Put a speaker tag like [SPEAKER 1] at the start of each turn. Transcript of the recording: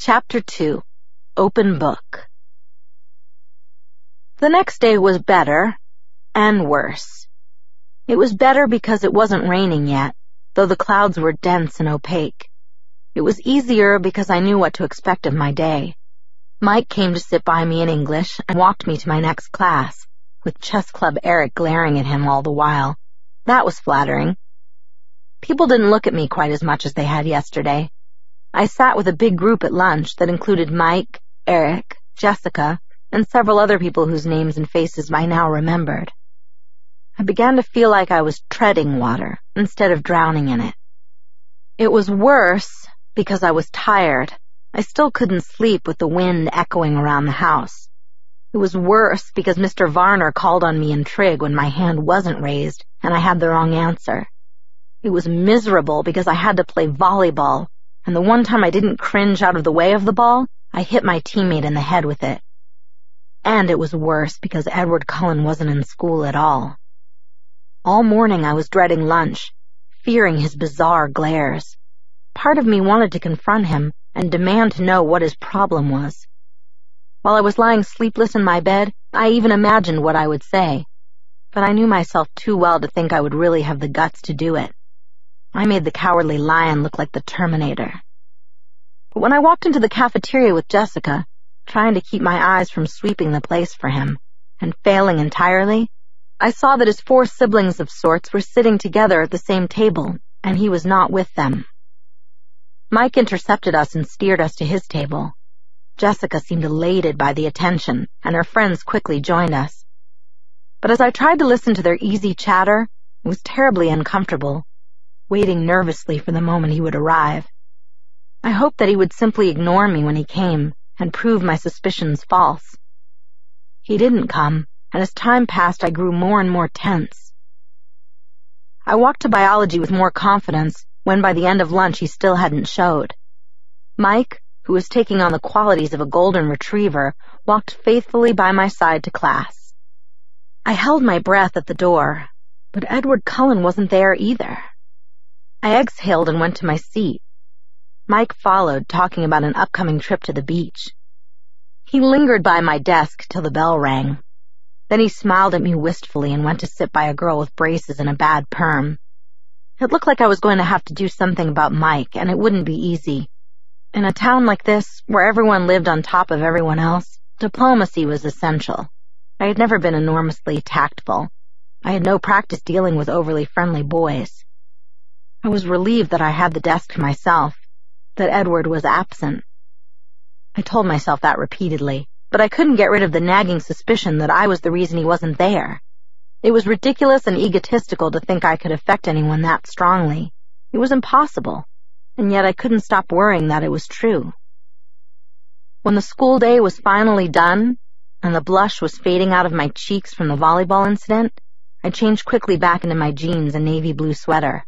[SPEAKER 1] Chapter 2. Open Book. The next day was better and worse. It was better because it wasn't raining yet, though the clouds were dense and opaque. It was easier because I knew what to expect of my day. Mike came to sit by me in English and walked me to my next class, with Chess Club Eric glaring at him all the while. That was flattering. People didn't look at me quite as much as they had yesterday. I sat with a big group at lunch that included Mike, Eric, Jessica, and several other people whose names and faces I now remembered. I began to feel like I was treading water instead of drowning in it. It was worse because I was tired. I still couldn't sleep with the wind echoing around the house. It was worse because Mr. Varner called on me in Trig when my hand wasn't raised and I had the wrong answer. It was miserable because I had to play volleyball, and the one time I didn't cringe out of the way of the ball, I hit my teammate in the head with it. And it was worse because Edward Cullen wasn't in school at all. All morning I was dreading lunch, fearing his bizarre glares. Part of me wanted to confront him and demand to know what his problem was. While I was lying sleepless in my bed, I even imagined what I would say, but I knew myself too well to think I would really have the guts to do it. I made the cowardly lion look like the Terminator. But when I walked into the cafeteria with Jessica, trying to keep my eyes from sweeping the place for him, and failing entirely, I saw that his 4 siblings of sorts were sitting together at the same table, and he was not with them. Mike intercepted us and steered us to his table. Jessica seemed elated by the attention, and her friends quickly joined us. But as I tried to listen to their easy chatter, it was terribly uncomfortable, waiting nervously for the moment he would arrive. I hoped that he would simply ignore me when he came and prove my suspicions false. He didn't come, and as time passed I grew more and more tense. I walked to biology with more confidence when by the end of lunch he still hadn't showed. Mike, who was taking on the qualities of a golden retriever, walked faithfully by my side to class. I held my breath at the door, but Edward Cullen wasn't there either. I exhaled and went to my seat. Mike followed, talking about an upcoming trip to the beach. He lingered by my desk till the bell rang. Then he smiled at me wistfully and went to sit by a girl with braces and a bad perm. It looked like I was going to have to do something about Mike, and it wouldn't be easy. In a town like this, where everyone lived on top of everyone else, diplomacy was essential. I had never been enormously tactful. I had no practice dealing with overly friendly boys. I was relieved that I had the desk to myself, that Edward was absent. I told myself that repeatedly, but I couldn't get rid of the nagging suspicion that I was the reason he wasn't there. It was ridiculous and egotistical to think I could affect anyone that strongly. It was impossible, and yet I couldn't stop worrying that it was true. When the school day was finally done, and the blush was fading out of my cheeks from the volleyball incident, I changed quickly back into my jeans and navy blue sweater.